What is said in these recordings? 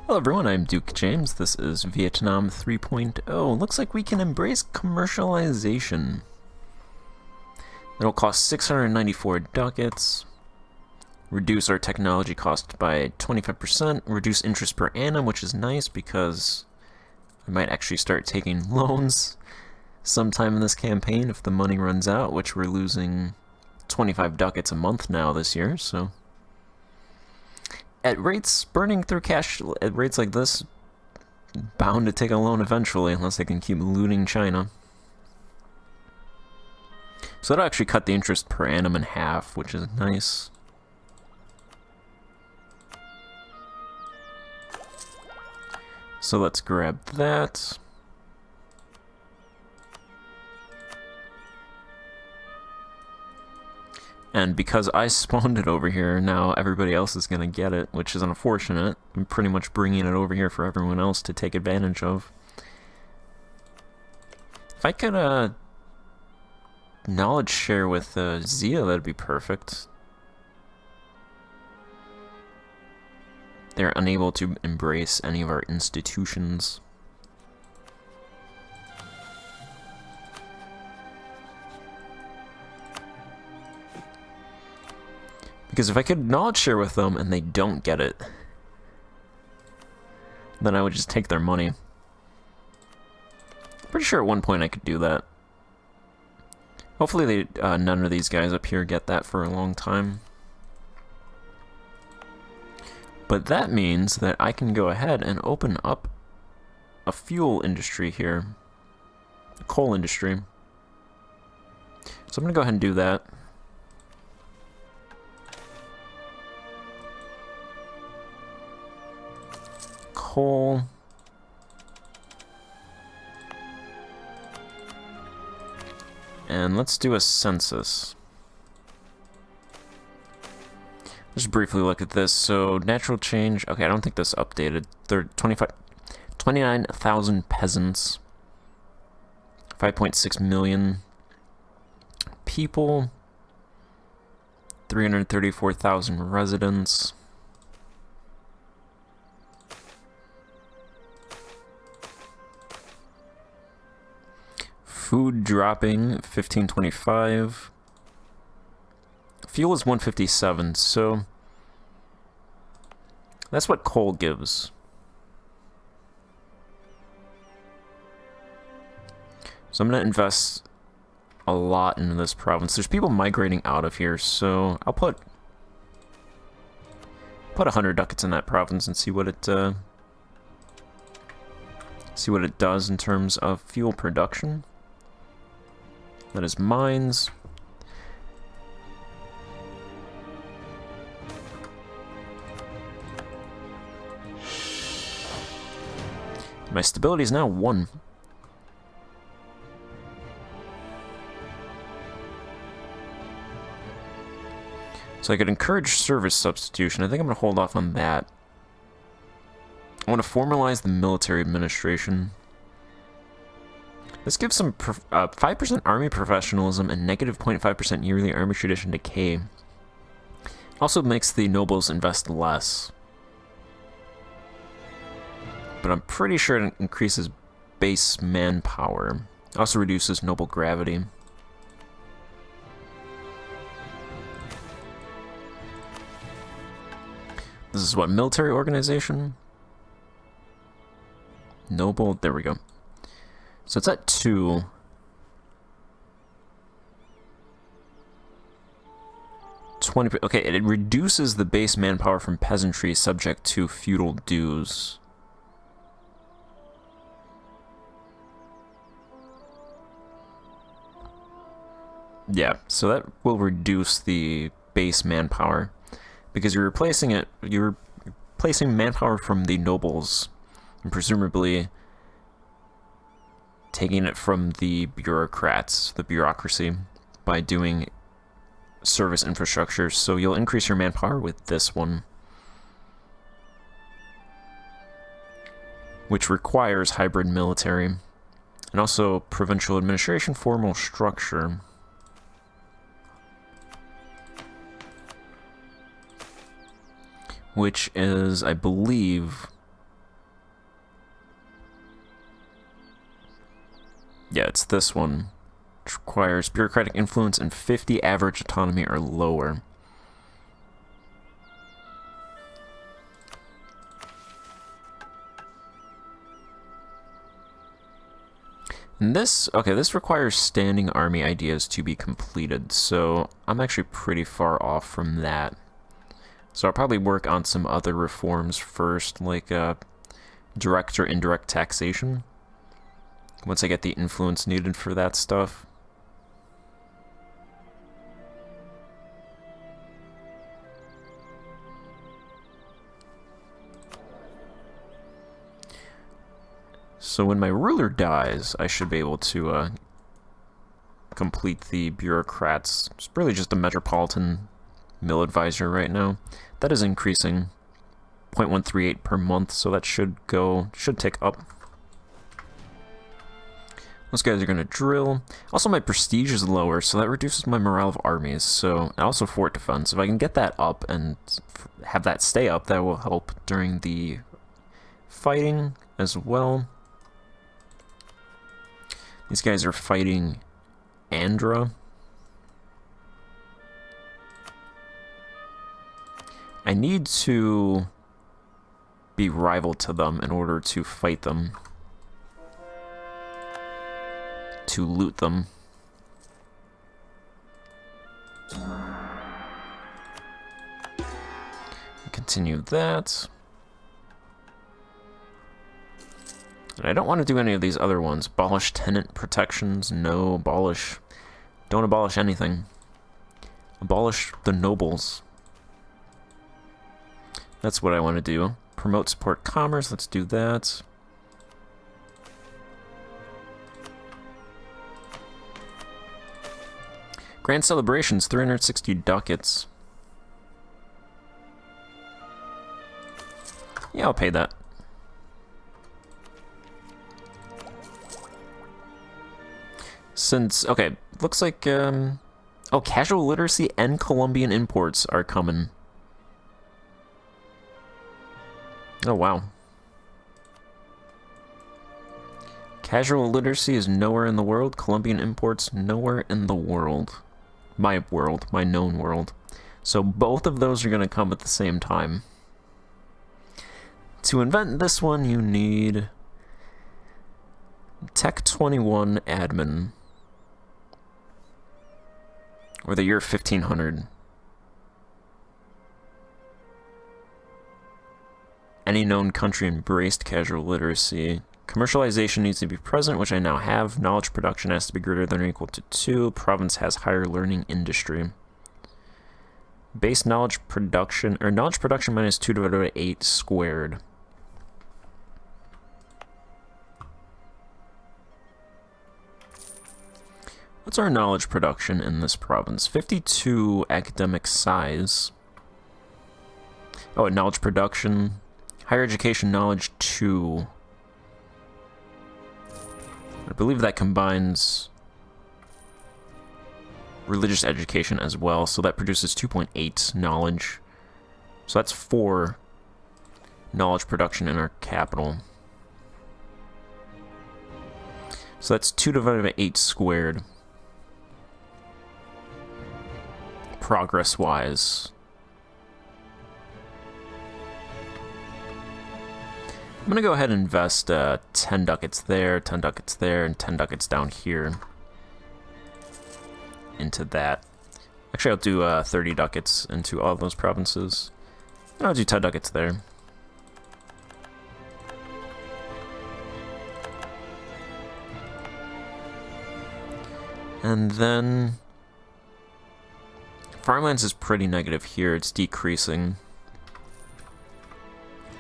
Hello everyone, I'm Duke James. This is Vietnam 3.0. Looks like we can embrace commercialization. It'll cost 694 ducats, reduce our technology cost by 25%, reduce interest per annum, which is nice because I might actually start taking loans sometime in this campaign if the money runs out, which we're losing 25 ducats a month now this year, so... At rates, burning through cash at rates like this, bound to take a loan eventually, unless they can keep looting China. So that'll actually cut the interest per annum in half, which is nice. So let's grab that. And because I spawned it over here, now everybody else is going to get it, which is unfortunate. I'm pretty much bringing it over here for everyone else to take advantage of. If I could knowledge share with Zia, that'd be perfect. They're unable to embrace any of our institutions. Because if I could knowledge share with them and they don't get it, then I would just take their money. Pretty sure at one point I could do that. Hopefully none of these guys up here get that for a long time. But that means that I can go ahead and open up a fuel industry here. A coal industry. So I'm going to go ahead and do that. Coal. And let's do a census. Just briefly look at this. So natural change. Okay, I don't think this updated. 29,000 peasants. 5.6 million people. 334,000 residents. Food dropping 1525. Fuel is 157, so that's what coal gives. So I'm going to invest a lot into this province. There's people migrating out of here, so I'll put 100 ducats in that province and see what it does in terms of fuel production. That is mines. My stability is now 1. So I could encourage service substitution. I think I'm going to hold off on that. I want to formalize the military administration. This gives some 5% army professionalism and negative 0.5% yearly army tradition decay. Also makes the nobles invest less. But I'm pretty sure it increases base manpower. Also reduces noble gravity. This is what, military organization? Noble, there we go. So it's at 2. Okay, it reduces the base manpower from peasantry subject to feudal dues. Yeah, so that will reduce the base manpower because you're replacing manpower from the nobles and presumably taking it from the bureaucrats, the bureaucracy, by doing service infrastructure. So you'll increase your manpower with this one, which requires hybrid military and also provincial administration formal structure. Which is, I believe, Yeah, it's this one. Which requires bureaucratic influence and 50 average autonomy or lower. And this, okay, this requires standing army ideas to be completed, so I'm actually pretty far off from that. So I'll probably work on some other reforms first, like direct or indirect taxation, once I get the influence needed for that stuff. So when my ruler dies, I should be able to complete the bureaucrats. It's really just a metropolitan mill advisor right now. That is increasing 0.138 per month, so that should tick up. Those guys are gonna drill. Also, my prestige is lower, so that reduces my morale of armies. So, and also fort defense. If I can get that up and have that stay up, that will help during the fighting as well. These guys are fighting Andhra. I need to be rival to them in order to fight them. To loot them. Continue that. And I don't want to do any of these other ones. Abolish tenant protections. No, abolish. Don't abolish anything. Abolish the nobles. That's what I want to do. Promote support commerce. Let's do that. Grand celebrations, 360 ducats. Yeah, I'll pay that. Since, okay, looks like, oh, casual literacy and Colombian imports are coming. Oh, wow. Casual literacy is nowhere in the world. Colombian imports nowhere in the world. My known world. So both of those are going to come at the same time. To invent this one, you need Tech 21 admin. Or the year 1500. Any known country embraced casual literacy. Commercialization needs to be present, which I now have. Knowledge production has to be greater than or equal to 2. Province has higher learning industry. Base knowledge production, or knowledge production minus 2 divided by 8 squared. What's our knowledge production in this province? 52 academic size. Oh, knowledge production. Higher education knowledge 2. I believe that combines religious education as well, so that produces 2.8 knowledge. So that's 4 knowledge production in our capital. So that's 2 divided by 8 squared. Progress-wise. I'm going to go ahead and invest 10 ducats there, 10 ducats there, and 10 ducats down here into that. Actually, I'll do 30 ducats into all of those provinces. And I'll do 10 ducats there. And then farmlands is pretty negative here. It's decreasing.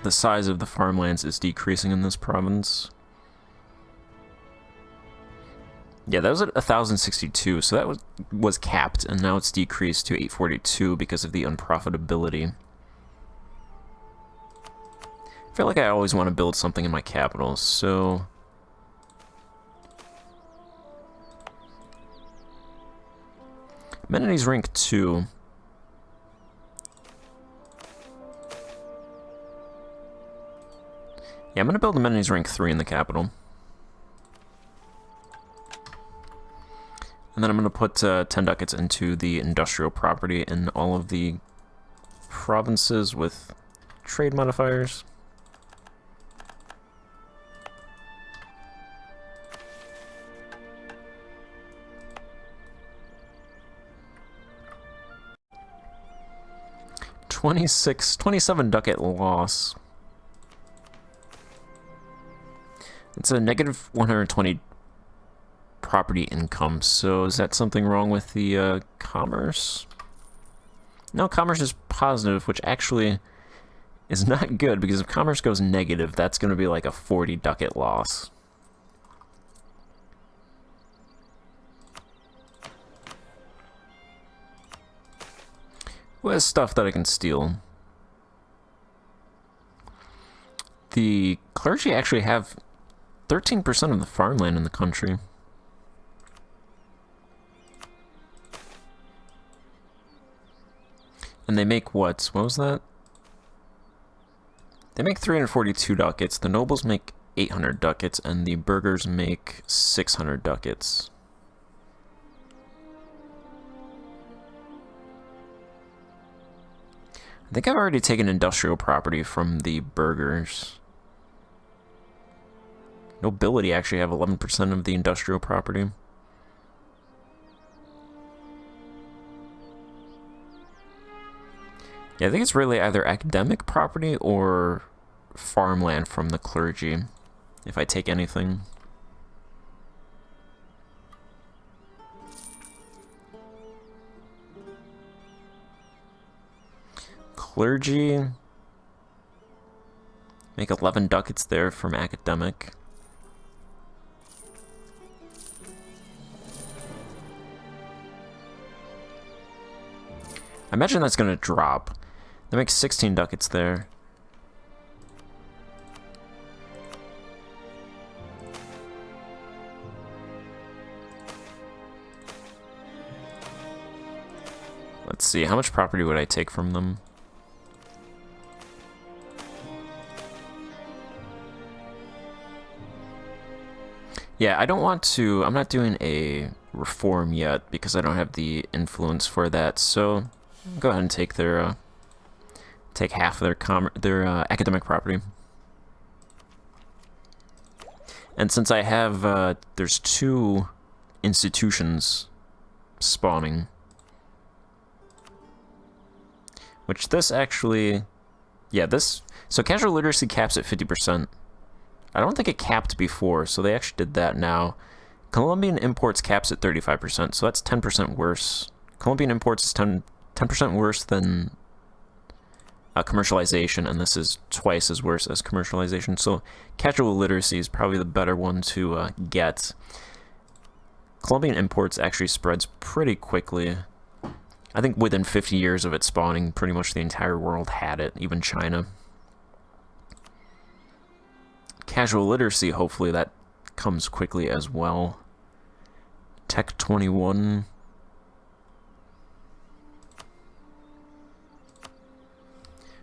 The size of the farmlands is decreasing in this province. Yeah, that was at 1,062, so that was capped, and now it's decreased to 842 because of the unprofitability. I feel like I always want to build something in my capital, so amenities rank 2. Yeah, I'm going to build amenities rank 3 in the capital. And then I'm going to put 10 ducats into the industrial property in all of the provinces with trade modifiers. $27 ducat loss. It's a negative 120 property income, so is that something wrong with the commerce? No, commerce is positive, which actually is not good, because if commerce goes negative, that's going to be like a 40 ducat loss. Who has stuff that I can steal? The clergy actually have 13% of the farmland in the country. And they make what? What was that? They make 342 ducats. The nobles make 800 ducats, and the burghers make 600 ducats. I think I've already taken industrial property from the burghers. Nobility actually have 11% of the industrial property. Yeah, I think it's really either academic property or farmland from the clergy, if I take anything. Clergy make 11 ducats there from academic. I imagine that's going to drop. They make 16 ducats there. Let's see, how much property would I take from them? Yeah, I don't want to, I'm not doing a reform yet because I don't have the influence for that, so go ahead and take their, take half of their academic property. And since I have, there's 2 institutions spawning, which this actually, yeah, this, so casual literacy caps at 50%. I don't think it capped before, so they actually did that now. Colombian imports caps at 35%, so that's 10% worse. Colombian imports is 10% worse than commercialization, and this is twice as worse as commercialization. So casual literacy is probably the better one to get. Colombian imports actually spreads pretty quickly. I think within 50 years of it spawning, pretty much the entire world had it, even China. Casual literacy, hopefully that comes quickly as well. Tech 21.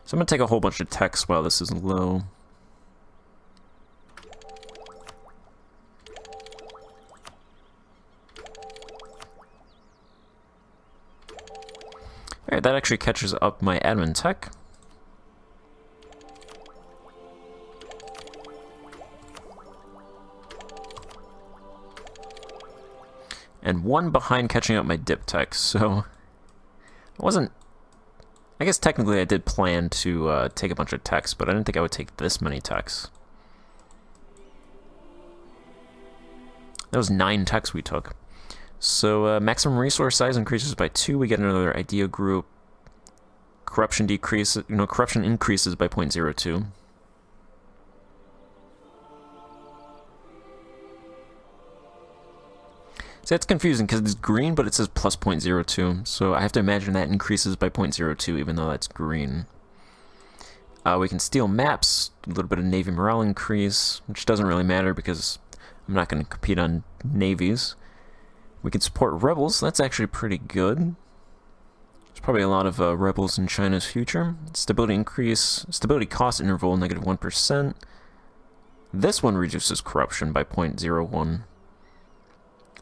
So I'm going to take a whole bunch of techs while this is low. Alright, that actually catches up my admin tech. And 1 behind catching up my dip tech, so I wasn't, I guess technically I did plan to take a bunch of techs, but I didn't think I would take this many techs. That was 9 techs we took. So maximum resource size increases by 2, we get another idea group. Corruption decreases, corruption increases by 0.02. So that's confusing because it's green, but it says plus 0.02. So I have to imagine that increases by 0.02, even though that's green. We can steal maps, a little bit of Navy morale increase, which doesn't really matter because I'm not going to compete on navies. We can support rebels, that's actually pretty good. There's probably a lot of rebels in China's future. Stability increase, stability cost interval, negative 1%. This one reduces corruption by 0.01.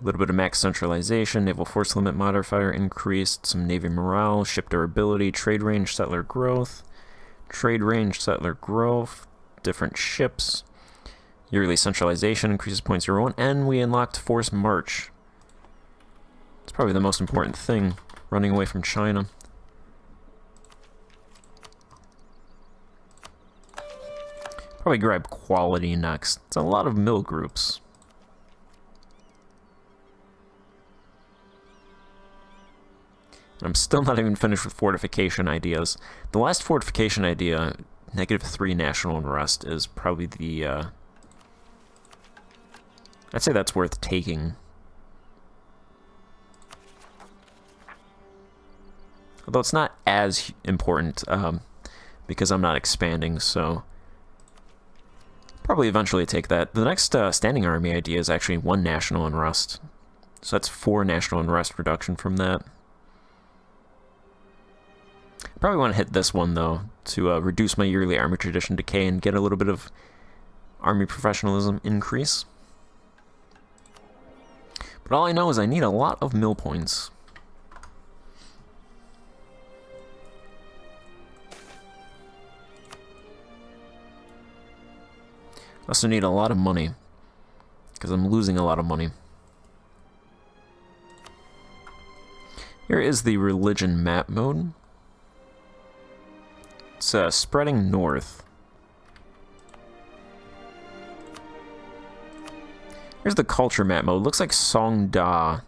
A little bit of max centralization, naval force limit modifier increased, some navy morale, ship durability, trade range, settler growth, different ships, yearly centralization increases 0.01, and we unlocked force march. It's probably the most important thing, running away from China. Probably grab quality next. It's a lot of mill groups. I'm still not even finished with fortification ideas. The last fortification idea, -3 national unrest, is probably the, I'd say that's worth taking. Although it's not as important, because I'm not expanding, so probably eventually take that. The next standing army idea is actually 1 national unrest. So that's 4 national unrest reduction from that. Probably want to hit this one, though, to reduce my yearly army tradition decay and get a little bit of army professionalism increase. But all I know is I need a lot of mill points. I also need a lot of money, because I'm losing a lot of money. Here is the religion map mode. It's spreading north. Here's the culture map mode. Looks like Songda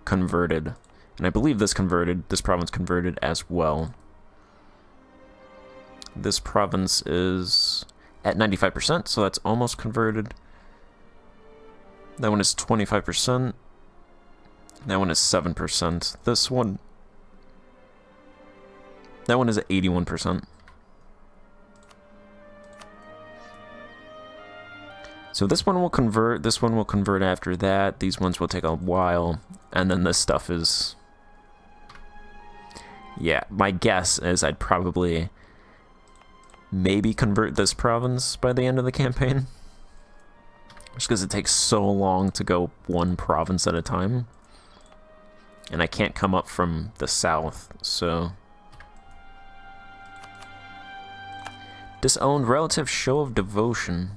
converted. And I believe this province converted as well. This province is at 95%, so that's almost converted. That one is 25%. That one is 7%. This one... that one is at 81%. So this one will convert after that. These ones will take a while. And then this stuff is... yeah, my guess is I'd probably maybe convert this province by the end of the campaign. Just because it takes so long to go 1 province at a time. And I can't come up from the south, so... disowned relative show of devotion.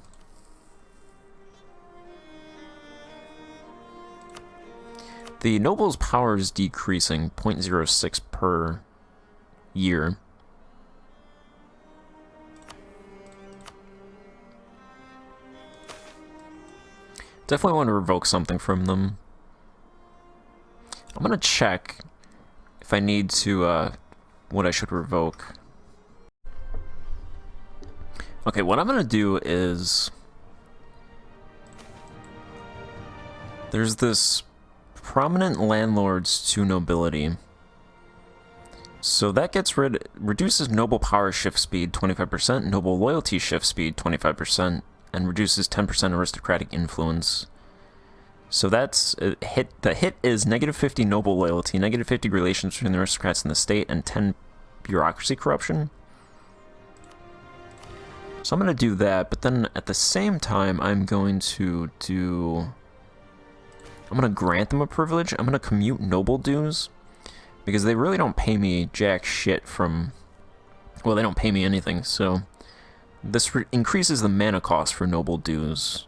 The noble's power is decreasing 0.06 per year. Definitely want to revoke something from them. I'm gonna check if I need to, what I should revoke. Okay, what I'm gonna do is... there's this prominent landlords to nobility. So that gets reduces noble power shift speed 25%, noble loyalty shift speed 25%, and reduces 10% aristocratic influence. So that's hit. The hit is -50 noble loyalty, -50 relations between the aristocrats and the state, and 10 bureaucracy corruption. So I'm going to do that, but then at the same time, I'm going to grant them a privilege. I'm going to commute noble dues, because they really don't pay me jack shit from... well, they don't pay me anything, so... this increases the mana cost for noble dues.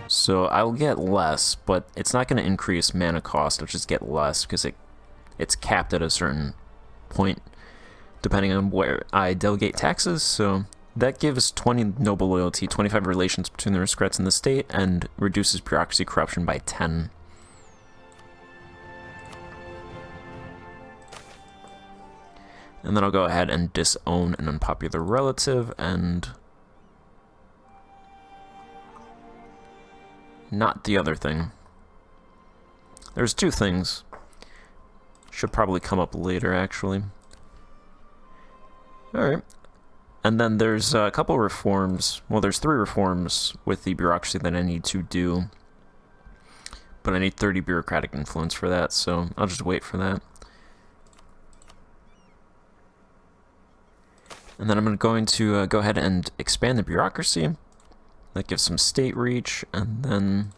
So I'll get less, but it's not going to increase mana cost, I'll just get less, because it's capped at a certain point, depending on where I delegate taxes, so that gives 20 noble loyalty, 25 relations between the aristocrats and the state, and reduces bureaucracy corruption by 10. And then I'll go ahead and disown an unpopular relative, and not the other thing. There's 2 things. Should probably come up later, actually. Alright. And then there's a couple reforms. Well, there's 3 reforms with the bureaucracy that I need to do. But I need 30 bureaucratic influence for that, so I'll just wait for that. And then I'm going to go ahead and expand the bureaucracy. That gives some state reach, and then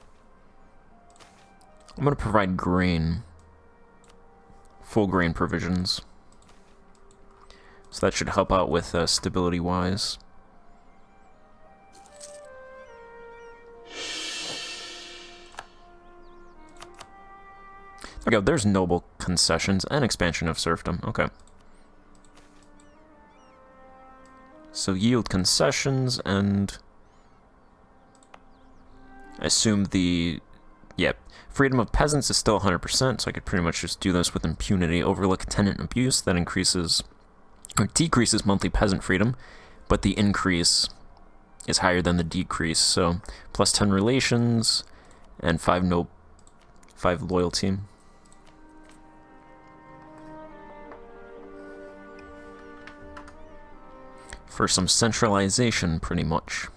I'm going to provide grain. Full grain provisions. So that should help out with stability-wise. There we go, there's noble concessions and expansion of serfdom. Okay. So yield concessions and... I assume the... Yep. Freedom of peasants is still 100%, so I could pretty much just do this with impunity. Overlook tenant abuse, that increases... or decreases monthly peasant freedom, but the increase is higher than the decrease, so plus 10 relations and 5 loyalty. For some centralization, pretty much.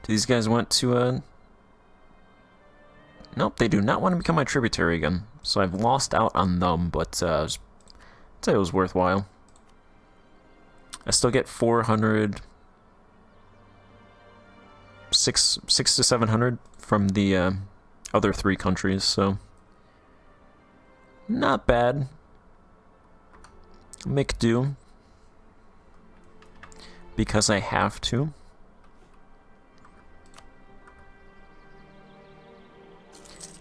Do these guys want to, Nope, they do not want to become my tributary again. So I've lost out on them, but I'd say it was worthwhile. I still get 400... 6 to 700 from the other 3 countries, so... Not bad. Make do. Because I have to.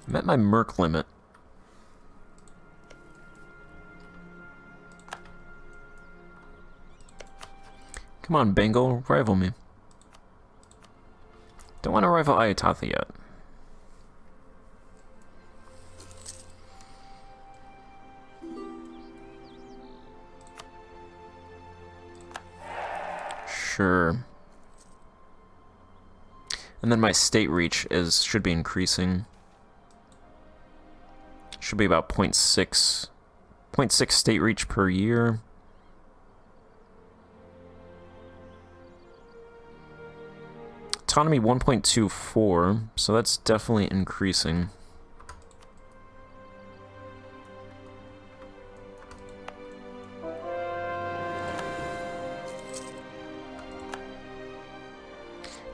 I'm at my merc limit. Come on, Bengal, rival me. Don't want to rival Ayatatha yet. Sure. And then my state reach should be increasing. Should be about 0.6 state reach per year. Autonomy 1.24, so that's definitely increasing.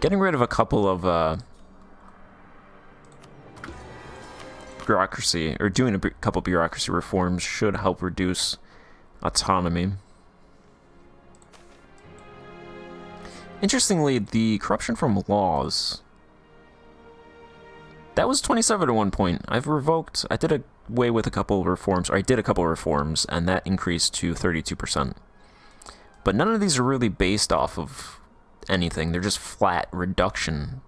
Getting rid of a couple of bureaucracy, or doing a couple bureaucracy reforms should help reduce autonomy. Interestingly, the corruption from laws, that was 27 at one point. I did away with a couple of reforms, or I did a couple of reforms, and that increased to 32%. But none of these are really based off of anything. They're just flat reduction,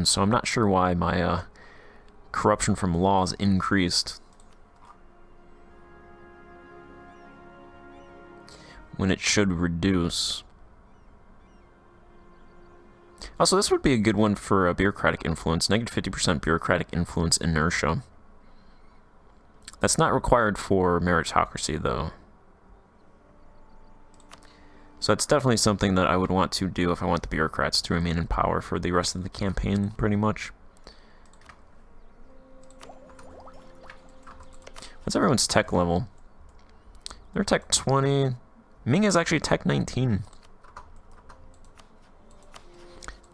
so I'm not sure why my corruption from laws increased when it should reduce. Also, this would be a good one for bureaucratic influence. Negative 50% bureaucratic influence inertia. That's not required for meritocracy, though. So that's definitely something that I would want to do if I want the bureaucrats to remain in power for the rest of the campaign, pretty much. What's everyone's tech level? They're tech 20. Ming is actually tech 19.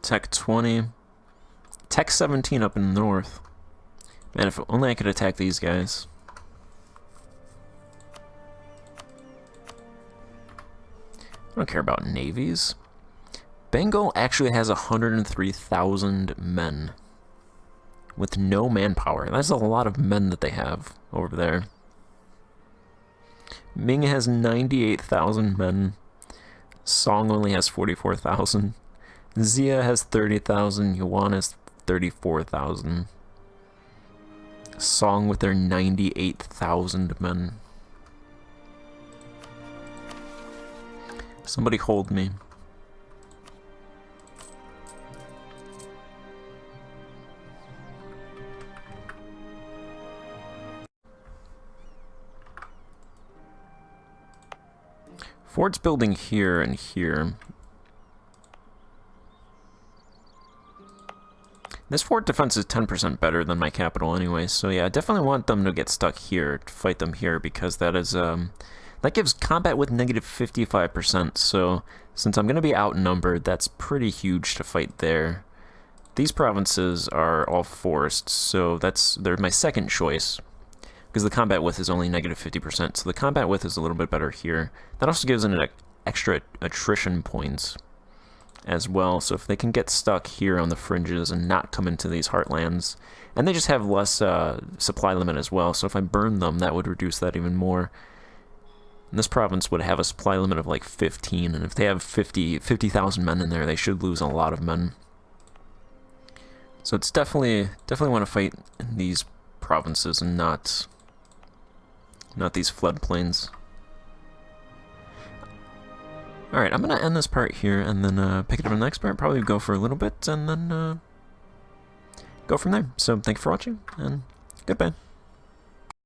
Tech 20. Tech 17 up in the north. Man, if only I could attack these guys. I don't care about navies. Bengal actually has 103,000 men. With no manpower. That's a lot of men that they have over there. Ming has 98,000 men. Song only has 44,000. Xia has 30,000. Yuan has 34,000. Song with their 98,000 men. Somebody hold me. Fort's building here and here. This fort defense is 10% better than my capital anyway, so yeah, I definitely want them to get stuck here, to fight them here, because that is, that gives combat with negative 55%, so Since I'm going to be outnumbered, that's pretty huge to fight there. These provinces are all forests, so they're my second choice, because the combat width is only negative 50%, so the combat width is a little bit better here. That also gives an extra attrition points as well, so if they can get stuck here on the fringes and not come into these heartlands, and they just have less supply limit as well, so if I burn them, that would reduce that even more. And this province would have a supply limit of like 15, and if they have 50,000 men in there, they should lose a lot of men. So it's definitely want to fight in these provinces and not these floodplains. Alright, I'm going to end this part here and then pick it up in the next part, probably go for a little bit and then go from there. So thank you for watching, and goodbye.